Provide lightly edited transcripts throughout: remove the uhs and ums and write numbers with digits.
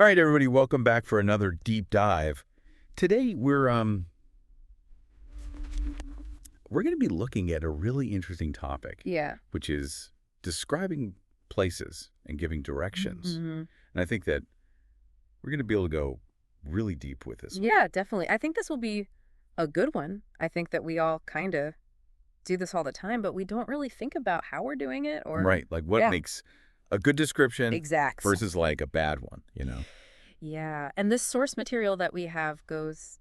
All right, everybody, welcome back for another deep dive. Today we're going to be looking at a really interesting topic. Yeah. Which is describing places and giving directions. Mm-hmm. And I think that we're going to be able to go really deep with this. Yeah, definitely. I think this will be a good one. I think that we all kind of do this all the time, but we don't really think about how we're doing it or Right, like what makes a good description exactly versus like a bad one, you know? Yeah, and this source material that we have goes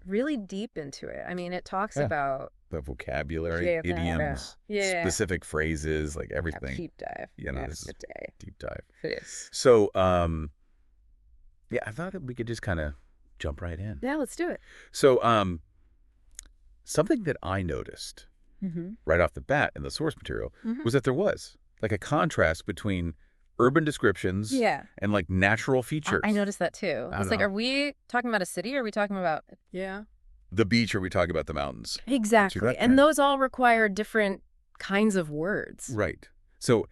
really deep into it. I mean, it talks about the vocabulary, idioms, specific phrases, like everything. Deep dive. You know, this is deep dive. Yes. So, yeah, I thought that we could just kind of jump right in. Yeah, let's do it. So, something that I noticed right off the bat in the source material was that there was like a contrast between urban descriptions and like natural features. I noticed that too. It's like, are we talking about a city or are we talking about the beach, or are we talking about the mountains? Exactly. And those all require different kinds of words. Right. So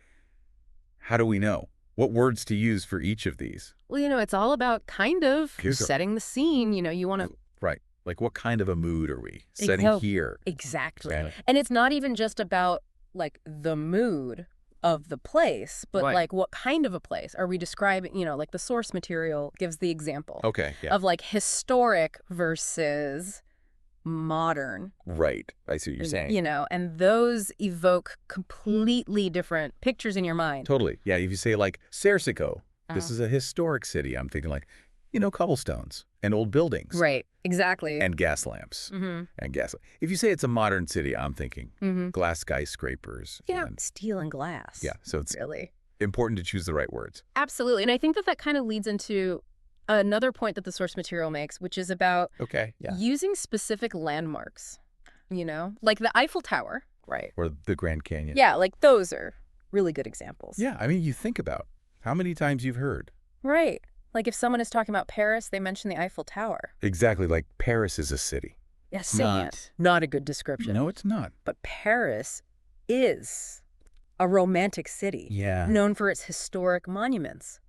how do we know what words to use for each of these? Well, you know, it's all about kind of setting the scene. You know, you want to... Right. Like what kind of a mood are we setting here? Exactly. And it's not even just about like the mood of the place, but like what kind of a place are we describing? You know, like the source material gives the example of like historic versus modern. Right. I see what you're saying. You know, and those evoke completely different pictures in your mind. Totally. Yeah. If you say like Sarsico, this is a historic city, I'm thinking like, you know, cobblestones and old buildings. Right. Exactly. And gas lamps. And gas. If you say it's a modern city, I'm thinking glass skyscrapers. Yeah. Steel and glass. Yeah. So it's really important to choose the right words. Absolutely. And I think that that kind of leads into another point that the source material makes, which is about using specific landmarks, you know, like the Eiffel Tower. Right. Or the Grand Canyon. Yeah. Like those are really good examples. Yeah. I mean, you think about how many times you've heard. Right. Like if someone is talking about Paris, they mention the Eiffel Tower. Exactly. Like Paris is a city. Yes. Not a good description. No, it's not. But Paris is a romantic city. Yeah. Known for its historic monuments.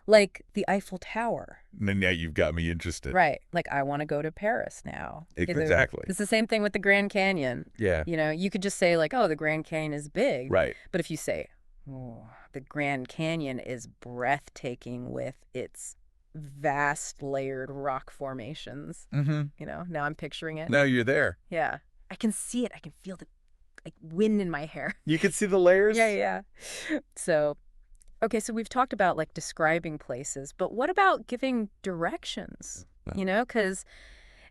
Like the Eiffel Tower. Now you've got me interested. Right. Like I want to go to Paris now. Exactly. It's the same thing with the Grand Canyon. Yeah. You know, you could just say like, oh, the Grand Canyon is big. Right. But if you say, oh, the Grand Canyon is breathtaking with its vast layered rock formations. You know, now I'm picturing it. Now you're there. Yeah. I can see it. I can feel the like wind in my hair. You can see the layers? Yeah. So, okay, so we've talked about like describing places, but what about giving directions? You know, because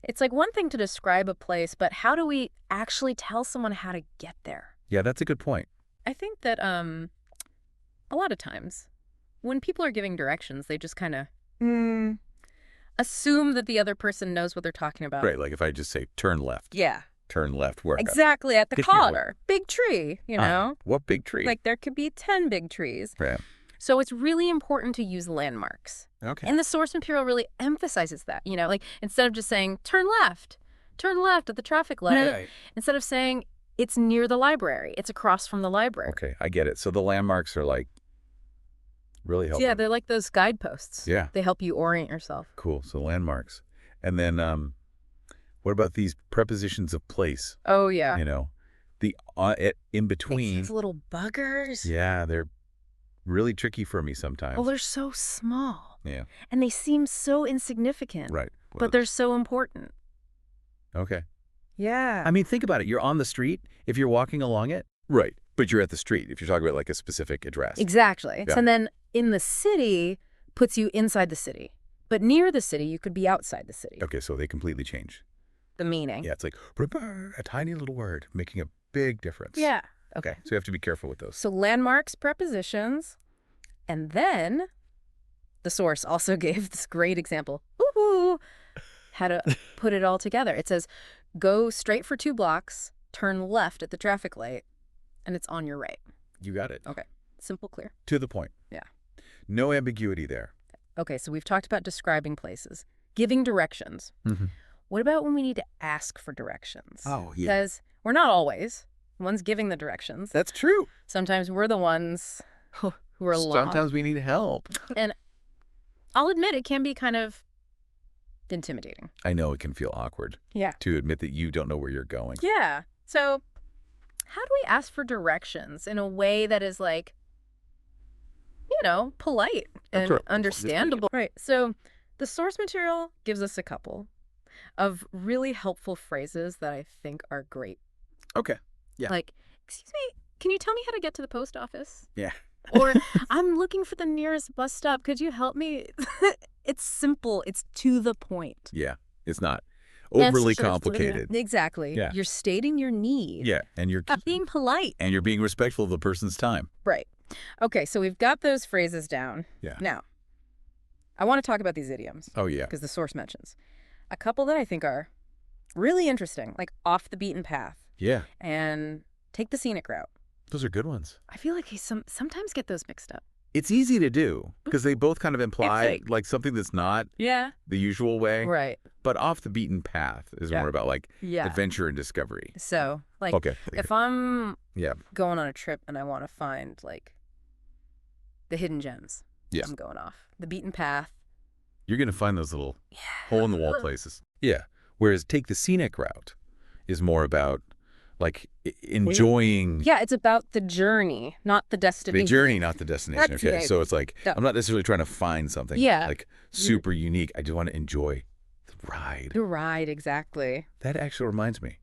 it's like one thing to describe a place, but how do we actually tell someone how to get there? Yeah, that's a good point. I think that a lot of times when people are giving directions, they just kind of assume that the other person knows what they're talking about. Right, like if I just say turn left. Yeah. Turn left where? Exactly, at the corner. Big tree, you know? What big tree? Like there could be 10 big trees. Right. So it's really important to use landmarks. Okay. And the source material really emphasizes that, you know, like instead of just saying turn left at the traffic light, Right. instead of saying it's near the library, it's across from the library. Okay, I get it. So the landmarks are like really helpful. Yeah, they're like those guideposts. Yeah. They help you orient yourself. Cool. So landmarks. And then what about these prepositions of place? Oh, yeah. You know, the in between. These little buggers. Yeah, they're really tricky for me sometimes. Well, they're so small. Yeah. And they seem so insignificant. Right. But they're so important. Okay. Yeah. I mean, think about it. You're on the street if you're walking along it. Right. But you're at the street if you're talking about like a specific address. Exactly. Yeah. And then in the city puts you inside the city. But near the city, you could be outside the city. Okay, so they completely change the meaning. Yeah, it's like a tiny little word making a big difference. Yeah. Okay, so you have to be careful with those. So landmarks, prepositions, and then the source also gave this great example. Woohoo! How to put it all together. It says, go straight for 2 blocks, turn left at the traffic light, and it's on your right. You got it. Okay. Simple, clear. To the point. Yeah. No ambiguity there. Okay, so we've talked about describing places, giving directions. What about when we need to ask for directions? Oh, yeah. Because we're not always the ones giving the directions. That's true. Sometimes we're the ones who are lost. Sometimes we need help. And I'll admit it can be kind of intimidating. I know it can feel awkward. Yeah. To admit that you don't know where you're going. Yeah. So how do we ask for directions in a way that is like, polite and understandable? Right. So the source material gives us a couple of really helpful phrases that I think are great. Okay. Yeah. Like, excuse me, can you tell me how to get to the post office? Yeah. Or I'm looking for the nearest bus stop. Could you help me? It's simple. It's to the point. Yeah. It's not overly complicated. Exactly. Yeah. You're stating your need. Yeah. And you're being polite. And you're being respectful of the person's time. Right. Okay. So we've got those phrases down. Yeah. Now, I want to talk about these idioms. Oh, yeah. Because the source mentions a couple that I think are really interesting, like off the beaten path. Yeah. And take the scenic route. Those are good ones. I feel like sometimes get those mixed up. It's easy to do because they both kind of imply like something that's not the usual way. Right. But off the beaten path is more about like adventure and discovery. So like if I'm going on a trip and I want to find like the hidden gems, I'm going off the beaten path. You're going to find those little hole-in-the-wall places. Yeah. Whereas take the scenic route is more about like enjoying. Yeah, it's about the journey, not the destination. The journey, not the destination. Okay, so it's like I'm not necessarily trying to find something like super unique. I just want to enjoy the ride. The ride, exactly. That actually reminds me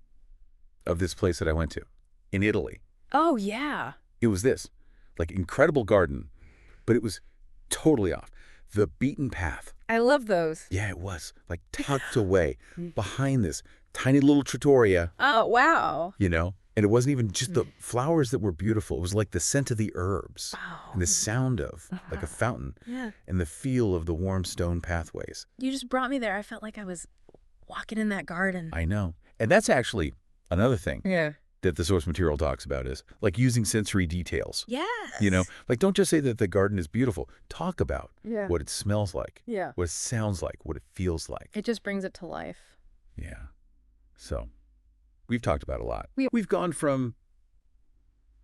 of this place that I went to in Italy. Oh, yeah. It was this, like incredible garden, but it was totally off the beaten path. I love those. Yeah, it was like tucked away behind this tiny little trattoria. Oh, wow. And it wasn't even just the flowers that were beautiful. It was like the scent of the herbs and the sound of like a fountain and the feel of the warm stone pathways. You just brought me there. I felt like I was walking in that garden. I know. And that's actually another thing that the source material talks about is like using sensory details. Yes. Like don't just say that the garden is beautiful. Talk about what it smells like, what it sounds like, what it feels like. It just brings it to life. Yeah. So we've talked about a lot. We've gone from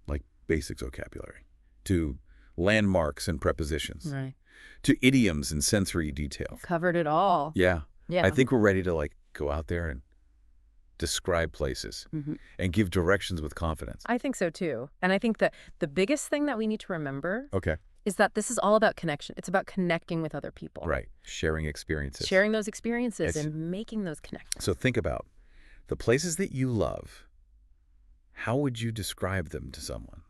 like basic vocabulary to landmarks and prepositions to idioms and sensory detail. Covered it all. Yeah. I think we're ready to like go out there and describe places and give directions with confidence. I think so too. And I think that the biggest thing that we need to remember is that this is all about connection. It's about connecting with other people. Right. Sharing experiences. Sharing those experiences and making those connections. So think about the places that you love. How would you describe them to someone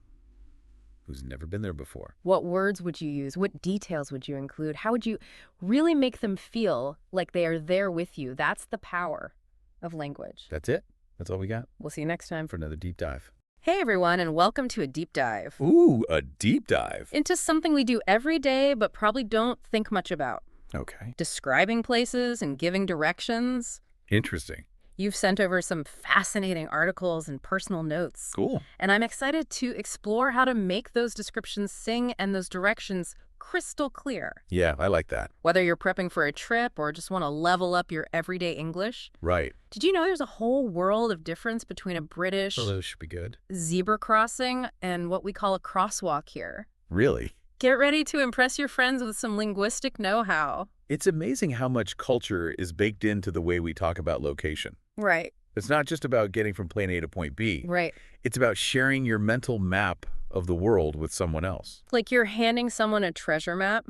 who's never been there before? What words would you use? What details would you include? How would you really make them feel like they are there with you? That's the power of language. That's it. That's all we got. We'll see you next time for another deep dive. Hey, everyone, and welcome to a deep dive. Ooh, a deep dive. Into something we do every day, but probably don't think much about. Okay. Describing places and giving directions. Interesting. You've sent over some fascinating articles and personal notes. Cool. And I'm excited to explore how to make those descriptions sing and those directions crystal clear. Yeah, I like that. Whether you're prepping for a trip or just want to level up your everyday English. Right. Did you know there's a whole world of difference between a British those should be good. Zebra crossing and what we call a crosswalk here? Really? Get ready to impress your friends with some linguistic know-how. It's amazing how much culture is baked into the way we talk about location. Right. It's not just about getting from point A to point B. Right. It's about sharing your mental map of the world with someone else. Like you're handing someone a treasure map.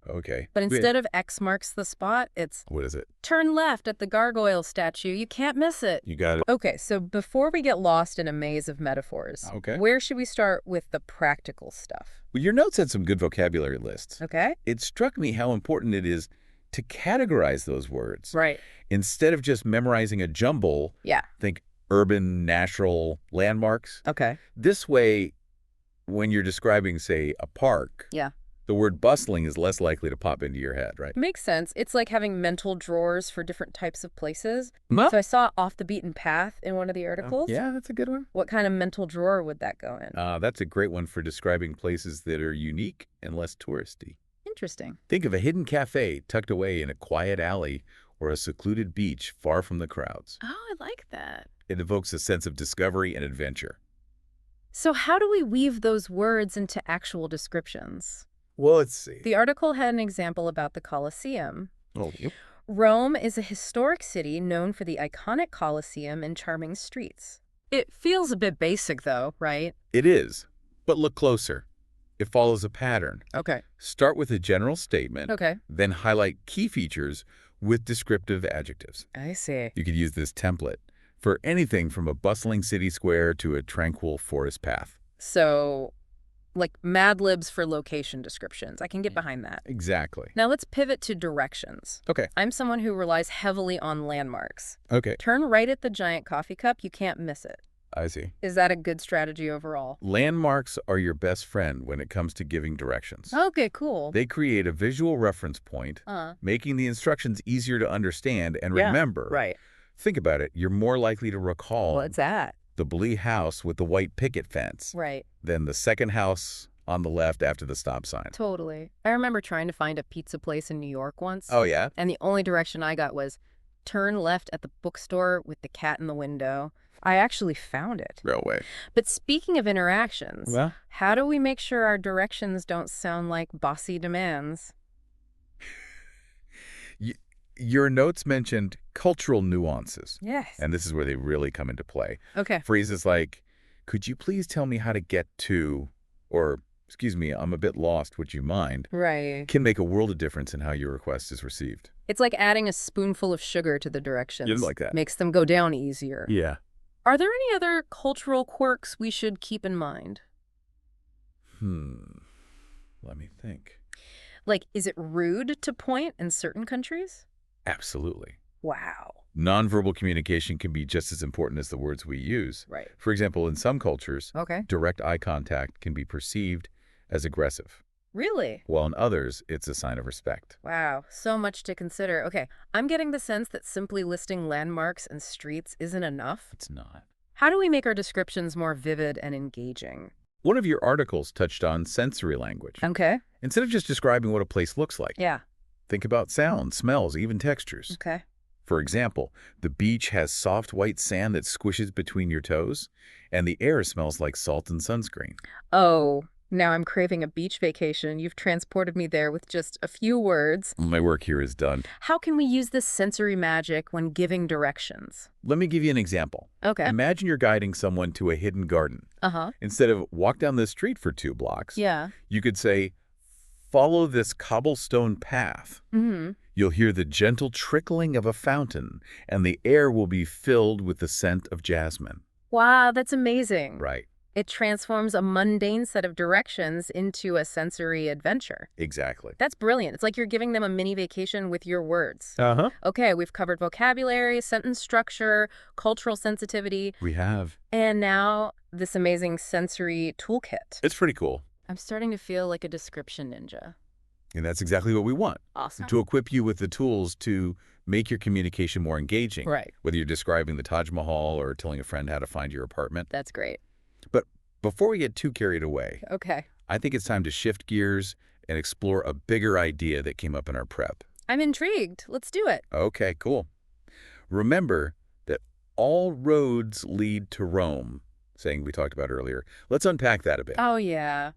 Okay. But instead of X marks the spot, it's... What is it? Turn left at the gargoyle statue. You can't miss it. You got it. Okay, so before we get lost in a maze of metaphors, where should we start with the practical stuff? Well, your notes had some good vocabulary lists. Okay. It struck me how important it is to categorize those words. Right. Instead of just memorizing a jumble, think urban, natural landmarks. Okay. This way, when you're describing, say, a park, the word bustling is less likely to pop into your head, right? Makes sense. It's like having mental drawers for different types of places. So I saw off the beaten path in one of the articles. Yeah, that's a good one. What kind of mental drawer would that go in? That's a great one for describing places that are unique and less touristy. Interesting. Think of a hidden cafe tucked away in a quiet alley or a secluded beach far from the crowds. Oh, I like that. It evokes a sense of discovery and adventure. So how do we weave those words into actual descriptions? Well, let's see. The article had an example about the Colosseum. Oh, yep. Rome is a historic city known for the iconic Colosseum and charming streets. It feels a bit basic, though, right? It is, but look closer. It follows a pattern. Okay. Start with a general statement, Okay. then highlight key features with descriptive adjectives. I see. You could use this template for anything from a bustling city square to a tranquil forest path. So, like Mad Libs for location descriptions. I can get behind that. Exactly. Now let's pivot to directions. Okay. I'm someone who relies heavily on landmarks. Okay. Turn right at the giant coffee cup. You can't miss it. I see. Is that a good strategy overall? Landmarks are your best friend when it comes to giving directions. Okay, cool. They create a visual reference point, making the instructions easier to understand and remember. Right. Think about it. You're more likely to recall What's that? the Blee house with the white picket fence Right. than the second house on the left after the stop sign. Totally. I remember trying to find a pizza place in New York once. Oh, yeah? And the only direction I got was turn left at the bookstore with the cat in the window. I actually found it. No way. But speaking of interactions, Well, how do we make sure our directions don't sound like bossy demands? your notes mentioned cultural nuances. Yes. And this is where they really come into play. Okay. Phrases like, could you please tell me how to get to, or, excuse me, I'm a bit lost, would you mind, Right. can make a world of difference in how your request is received. It's like adding a spoonful of sugar to the directions. You like that? Makes them go down easier. Yeah. Are there any other cultural quirks we should keep in mind? Let me think. Like, is it rude to point in certain countries? Absolutely. Wow. Nonverbal communication can be just as important as the words we use. Right. For example, in some cultures, Okay. direct eye contact can be perceived as aggressive, Really? while in others, it's a sign of respect. Wow. So much to consider. Okay. I'm getting the sense that simply listing landmarks and streets isn't enough. It's not. How do we make our descriptions more vivid and engaging? One of your articles touched on sensory language. Okay. Instead of just describing what a place looks like, Yeah. think about sounds, smells, even textures. Okay. For example, the beach has soft white sand that squishes between your toes, and the air smells like salt and sunscreen. Oh, now I'm craving a beach vacation. You've transported me there with just a few words. My work here is done. How can we use this sensory magic when giving directions? Let me give you an example. Okay. Imagine you're guiding someone to a hidden garden. Uh-huh. Instead of walk down this street for 2 blocks, Yeah. you could say, follow this cobblestone path. Mm-hmm. You'll hear the gentle trickling of a fountain, and the air will be filled with the scent of jasmine. Wow, that's amazing. Right. It transforms a mundane set of directions into a sensory adventure. Exactly. That's brilliant. It's like you're giving them a mini vacation with your words. Uh-huh. Okay, we've covered vocabulary, sentence structure, cultural sensitivity, We have. and now this amazing sensory toolkit. It's pretty cool. I'm starting to feel like a description ninja. And that's exactly what we want. Awesome. To equip you with the tools to make your communication more engaging. Right. Whether you're describing the Taj Mahal or telling a friend how to find your apartment. That's great. But before we get too carried away, Okay. I think it's time to shift gears and explore a bigger idea that came up in our prep. I'm intrigued. Let's do it. Okay, cool. Remember that all roads lead to Rome, saying we talked about earlier. Let's unpack that a bit. Oh, yeah.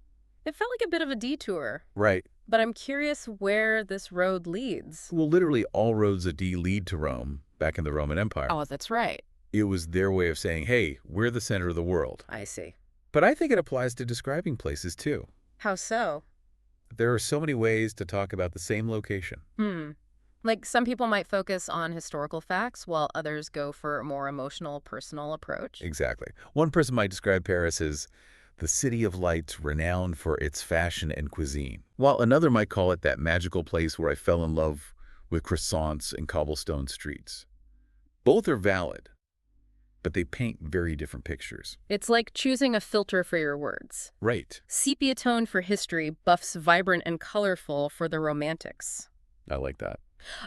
It felt like a bit of a detour, Right. but I'm curious where this road leads. Well, literally all roads lead to Rome back in the Roman Empire. Oh, that's right. It was their way of saying, hey, we're the center of the world. I see. But I think it applies to describing places, too. How so? There are so many ways to talk about the same location. Like some people might focus on historical facts while others go for a more emotional, personal approach. Exactly. One person might describe Paris as the city of lights renowned for its fashion and cuisine, while another might call it that magical place where I fell in love with croissants and cobblestone streets. Both are valid, but they paint very different pictures. It's like choosing a filter for your words. Right. Sepia tone for history buffs vibrant and colorful for the romantics. I like that.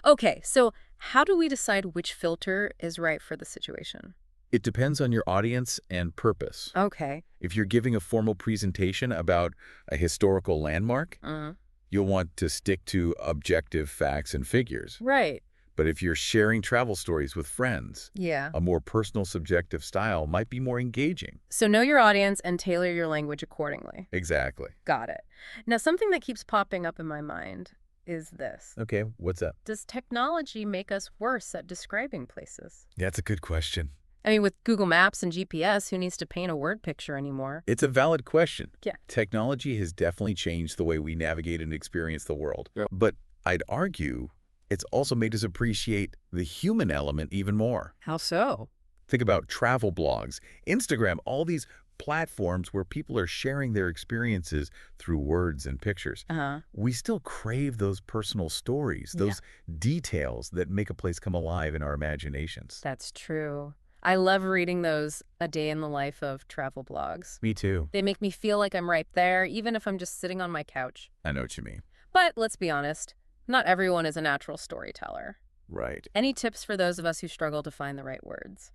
Okay, so how do we decide which filter is right for the situation? It depends on your audience and purpose. Okay. If you're giving a formal presentation about a historical landmark, you'll want to stick to objective facts and figures. Right. But if you're sharing travel stories with friends, Yeah. a more personal, subjective style might be more engaging. So know your audience and tailor your language accordingly. Exactly. Got it. Now, something that keeps popping up in my mind is this. Okay, what's up? Does technology make us worse at describing places? Yeah, that's a good question. I mean, with Google Maps and GPS, who needs to paint a word picture anymore? It's a valid question. Yeah. Technology has definitely changed the way we navigate and experience the world. Yeah. But I'd argue it's also made us appreciate the human element even more. How so? Think about travel blogs, Instagram, all these platforms where people are sharing their experiences through words and pictures. We still crave those personal stories, those details that make a place come alive in our imaginations. That's true. I love reading those a day in the life of travel blogs. Me too. They make me feel like I'm right there, even if I'm just sitting on my couch. I know what you mean. But let's be honest, not everyone is a natural storyteller. Right. Any tips for those of us who struggle to find the right words?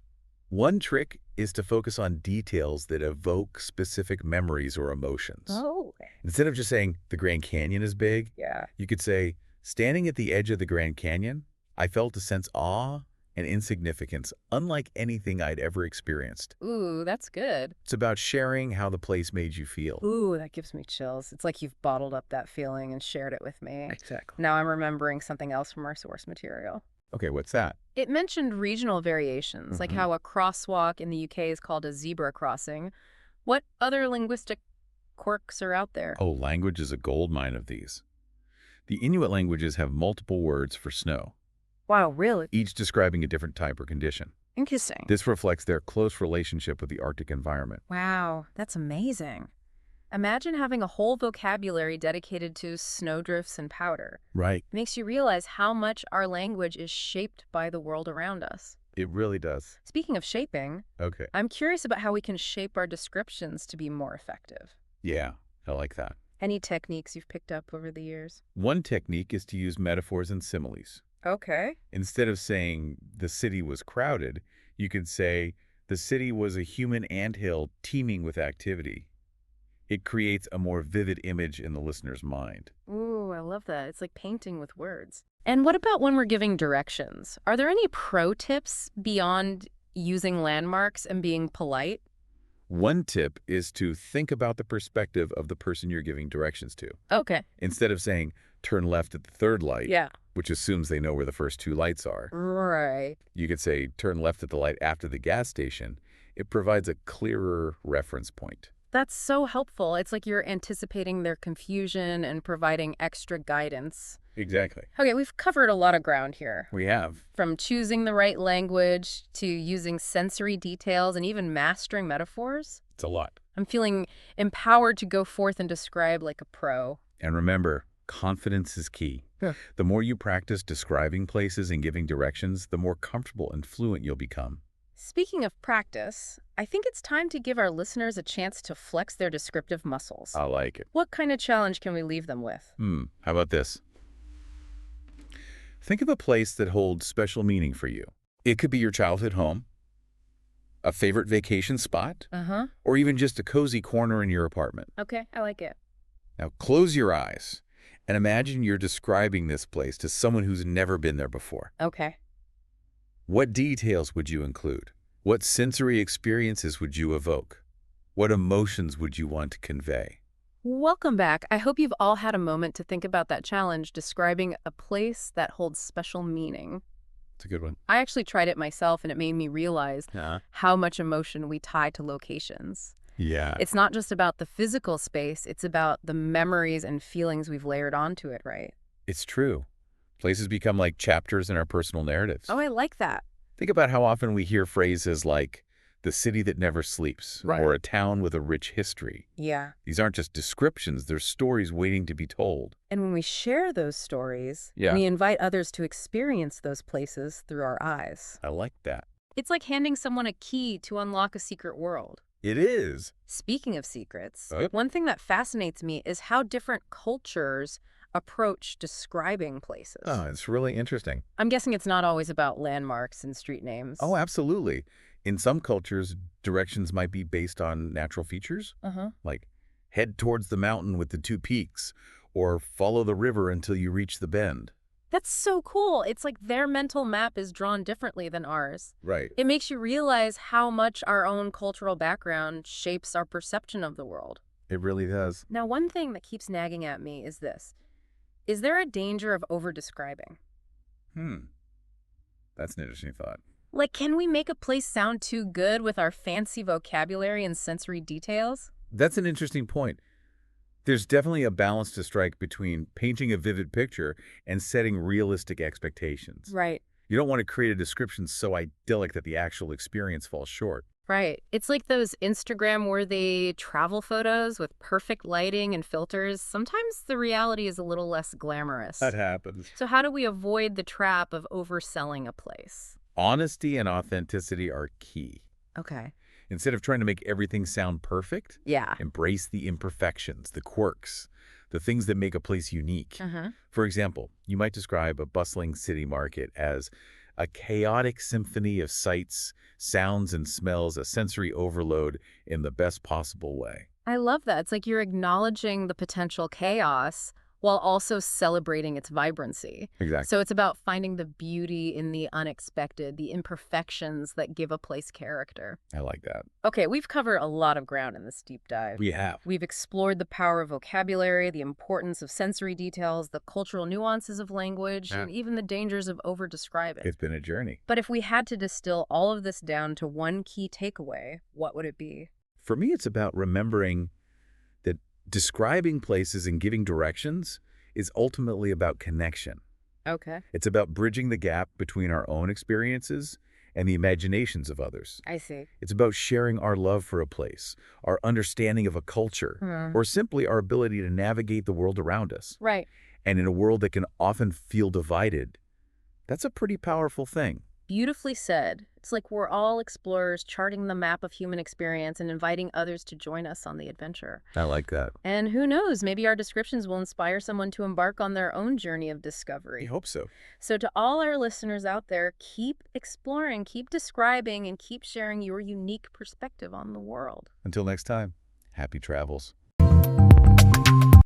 One trick is to focus on details that evoke specific memories or emotions. Oh. Instead of just saying, the Grand Canyon is big, you could say, standing at the edge of the Grand Canyon, I felt a sense of awe and insignificance, unlike anything I'd ever experienced. Ooh, that's good. It's about sharing how the place made you feel. Ooh, that gives me chills. It's like you've bottled up that feeling and shared it with me. Exactly. Now I'm remembering something else from our source material. Okay, what's that? It mentioned regional variations, like how a crosswalk in the UK is called a zebra crossing. What other linguistic quirks are out there? Oh, language is a goldmine of these. The Inuit languages have multiple words for snow. Wow, really? Each describing a different type or condition. Interesting. This reflects their close relationship with the Arctic environment. Wow, that's amazing. Imagine having a whole vocabulary dedicated to snowdrifts and powder. Right. It makes you realize how much our language is shaped by the world around us. It really does. Speaking of shaping, I'm curious about how we can shape our descriptions to be more effective. Yeah, I like that. Any techniques you've picked up over the years? One technique is to use metaphors and similes. Okay. Instead of saying the city was crowded, you could say the city was a human anthill teeming with activity. It creates a more vivid image in the listener's mind. Ooh, I love that. It's like painting with words. And what about when we're giving directions? Are there any pro tips beyond using landmarks and being polite? One tip is to think about the perspective of the person you're giving directions to. Okay. Instead of saying, turn left at the third light, which assumes they know where the first two lights are. Right. You could say, turn left at the light after the gas station. It provides a clearer reference point. That's so helpful. It's like you're anticipating their confusion and providing extra guidance. Exactly. Okay, we've covered a lot of ground here. We have. From choosing the right language to using sensory details and even mastering metaphors. It's a lot. I'm feeling empowered to go forth and describe like a pro. And remember, confidence is key. Yeah. The more you practice describing places and giving directions, the more comfortable and fluent you'll become. Speaking of practice, I think it's time to give our listeners a chance to flex their descriptive muscles. I like it. What kind of challenge can we leave them with? How about this? Think of a place that holds special meaning for you. It could be your childhood home, a favorite vacation spot, or even just a cozy corner in your apartment. Okay, I like it. Now close your eyes and imagine you're describing this place to someone who's never been there before. Okay. What details would you include? What sensory experiences would you evoke? What emotions would you want to convey? Welcome back. I hope you've all had a moment to think about that challenge, describing a place that holds special meaning. It's a good one. I actually tried it myself, and it made me realize how much emotion we tie to locations. Yeah. It's not just about the physical space, it's about the memories and feelings we've layered onto it, right? It's true. Places become like chapters in our personal narratives. Oh, I like that. Think about how often we hear phrases like, the city that never sleeps, or a town with a rich history. Yeah. These aren't just descriptions, they're stories waiting to be told. And when we share those stories, we invite others to experience those places through our eyes. I like that. It's like handing someone a key to unlock a secret world. It is. Speaking of secrets, one thing that fascinates me is how different cultures approach describing places. Oh, it's really interesting. I'm guessing it's not always about landmarks and street names. Oh, absolutely. In some cultures, directions might be based on natural features, like head towards the mountain with the two peaks, or follow the river until you reach the bend. That's so cool. It's like their mental map is drawn differently than ours. Right. It makes you realize how much our own cultural background shapes our perception of the world. It really does. Now, one thing that keeps nagging at me is this. Is there a danger of over-describing? That's an interesting thought. Like, can we make a place sound too good with our fancy vocabulary and sensory details? That's an interesting point. There's definitely a balance to strike between painting a vivid picture and setting realistic expectations. Right. You don't want to create a description so idyllic that the actual experience falls short. Right. It's like those Instagram-worthy travel photos with perfect lighting and filters. Sometimes the reality is a little less glamorous. That happens. So how do we avoid the trap of overselling a place? Honesty and authenticity are key. Okay. Instead of trying to make everything sound perfect, Yeah. embrace the imperfections, the quirks, the things that make a place unique. For example, you might describe a bustling city market as a chaotic symphony of sights, sounds, and smells, a sensory overload in the best possible way. I love that. It's like you're acknowledging the potential chaos while also celebrating its vibrancy. Exactly. So it's about finding the beauty in the unexpected, the imperfections that give a place character. I like that. Okay, we've covered a lot of ground in this deep dive. We have. We've explored the power of vocabulary, the importance of sensory details, the cultural nuances of language, and even the dangers of over-describing. It's been a journey. But if we had to distill all of this down to one key takeaway, what would it be? For me, it's about remembering that describing places and giving directions is ultimately about connection. Okay. It's about bridging the gap between our own experiences and the imaginations of others. I see. It's about sharing our love for a place, our understanding of a culture, or simply our ability to navigate the world around us. Right. And in a world that can often feel divided, that's a pretty powerful thing. Beautifully said. It's like we're all explorers charting the map of human experience and inviting others to join us on the adventure. I like that. And who knows, maybe our descriptions will inspire someone to embark on their own journey of discovery. I hope so. So to all our listeners out there, keep exploring, keep describing, and keep sharing your unique perspective on the world. Until next time, happy travels.